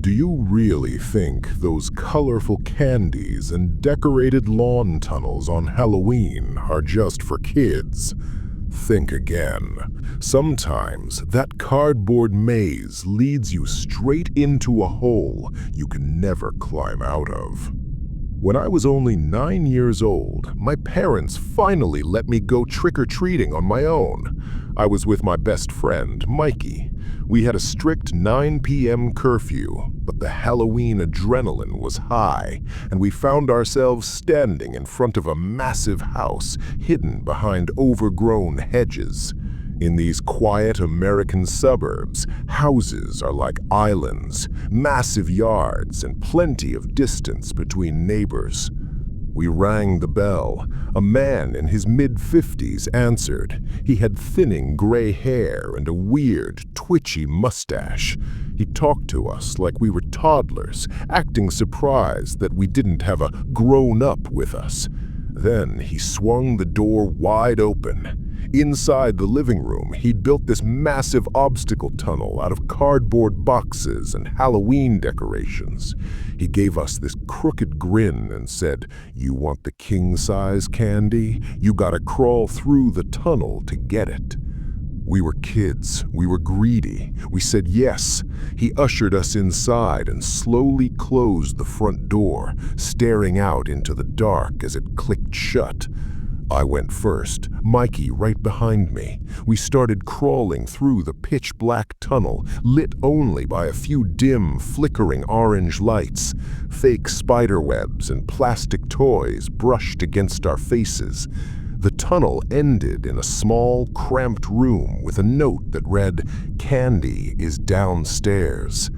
Do you really think those colorful candies and decorated lawn tunnels on Halloween are just for kids? Think again. Sometimes that cardboard maze leads you straight into a hole you can never climb out of. When I was only 9 years old, my parents finally let me go trick-or-treating on my own. I was with my best friend, Mikey. We had a strict 9 p.m. curfew, but the Halloween adrenaline was high, and we found ourselves standing in front of a massive house hidden behind overgrown hedges. In these quiet American suburbs, houses are like islands, massive yards, and plenty of distance between neighbors. We rang the bell. A man in his mid-50s answered. He had thinning gray hair and a weird, twitchy mustache. He talked to us like we were toddlers, acting surprised that we didn't have a grown-up with us. Then he swung the door wide open. Inside the living room, he'd built this massive obstacle tunnel out of cardboard boxes and Halloween decorations. He gave us this crooked grin and said, "You want the king-size candy? You gotta crawl through the tunnel to get it." We were kids. We were greedy. We said yes. He ushered us inside and slowly closed the front door, staring out into the dark as it clicked shut. I went first, Mikey right behind me. We started crawling through the pitch-black tunnel, lit only by a few dim, flickering orange lights. Fake spiderwebs and plastic toys brushed against our faces. The tunnel ended in a small, cramped room with a note that read, "Candy is downstairs."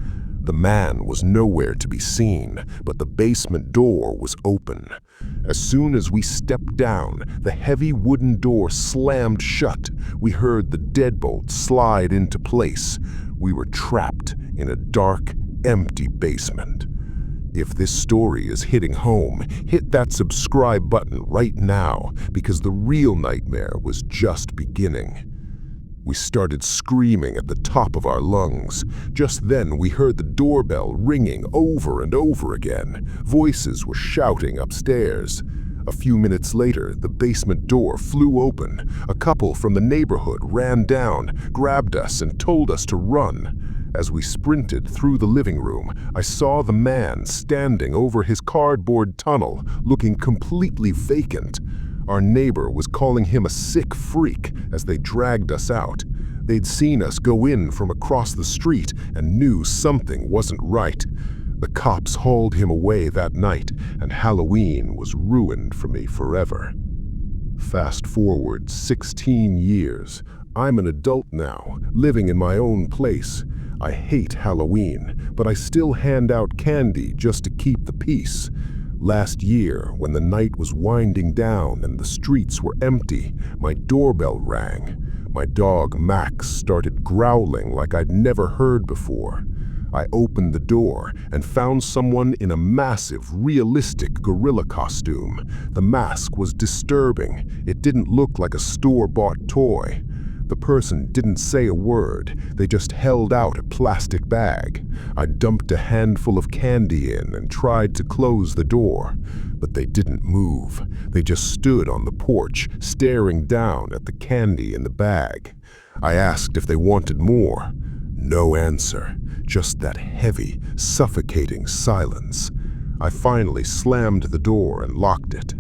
The man was nowhere to be seen, but the basement door was open. As soon as we stepped down, the heavy wooden door slammed shut. We heard the deadbolt slide into place. We were trapped in a dark, empty basement. If this story is hitting home, hit that subscribe button right now, because the real nightmare was just beginning. We started screaming at the top of our lungs. Just then, we heard the doorbell ringing over and over again. Voices were shouting upstairs. A few minutes later, the basement door flew open. A couple from the neighborhood ran down, grabbed us, and told us to run. As we sprinted through the living room, I saw the man standing over his cardboard tunnel, looking completely vacant. Our neighbor was calling him a sick freak as they dragged us out. They'd seen us go in from across the street and knew something wasn't right. The cops hauled him away that night, and Halloween was ruined for me forever. Fast forward 16 years. I'm an adult now, living in my own place. I hate Halloween, but I still hand out candy just to keep the peace. Last year, when the night was winding down and the streets were empty, my doorbell rang. My dog Max started growling like I'd never heard before. I opened the door and found someone in a massive, realistic gorilla costume. The mask was disturbing. It didn't look like a store-bought toy. The person didn't say a word. They just held out a plastic bag. I dumped a handful of candy in and tried to close the door, but they didn't move. They just stood on the porch, staring down at the candy in the bag. I asked if they wanted more. No answer, just that heavy, suffocating silence. I finally slammed the door and locked it.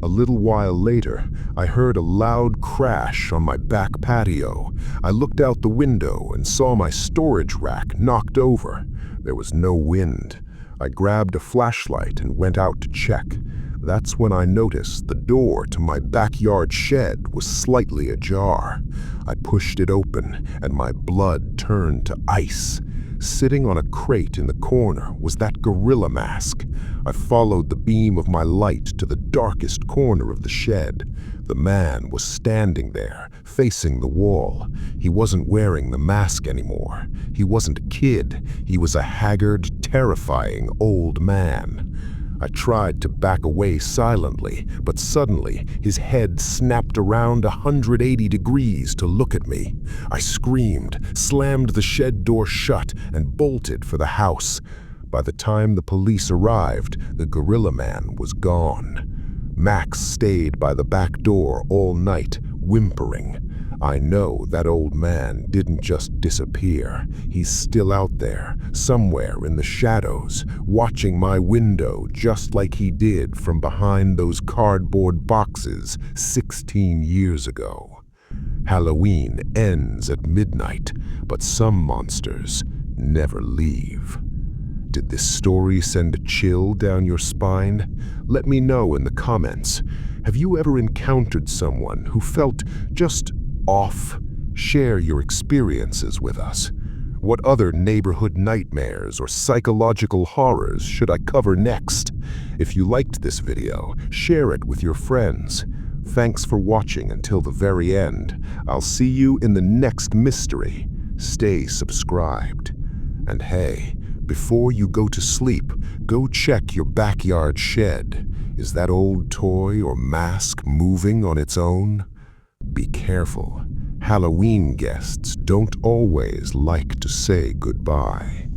A little while later, I heard a loud crash on my back patio. I looked out the window and saw my storage rack knocked over. There was no wind. I grabbed a flashlight and went out to check. That's when I noticed the door to my backyard shed was slightly ajar. I pushed it open, and my blood turned to ice. Sitting on a crate in the corner was that gorilla mask. I followed the beam of my light to the darkest corner of the shed. The man was standing there, facing the wall. He wasn't wearing the mask anymore. He wasn't a kid. He was a haggard, terrifying old man. I tried to back away silently, but suddenly his head snapped around 180 degrees to look at me. I screamed, slammed the shed door shut, and bolted for the house. By the time the police arrived, the gorilla man was gone. Max stayed by the back door all night, whimpering. I know that old man didn't just disappear. He's still out there, somewhere in the shadows, watching my window just like he did from behind those cardboard boxes 16 years ago. Halloween ends at midnight, but some monsters never leave. Did this story send a chill down your spine? Let me know in the comments. Have you ever encountered someone who felt just off? Share your experiences with us. What other neighborhood nightmares or psychological horrors should I cover next? If you liked this video, share it with your friends. Thanks for watching until the very end. I'll see you in the next mystery. Stay subscribed. And hey, before you go to sleep, go check your backyard shed. Is that old toy or mask moving on its own? Be careful. Halloween guests don't always like to say goodbye.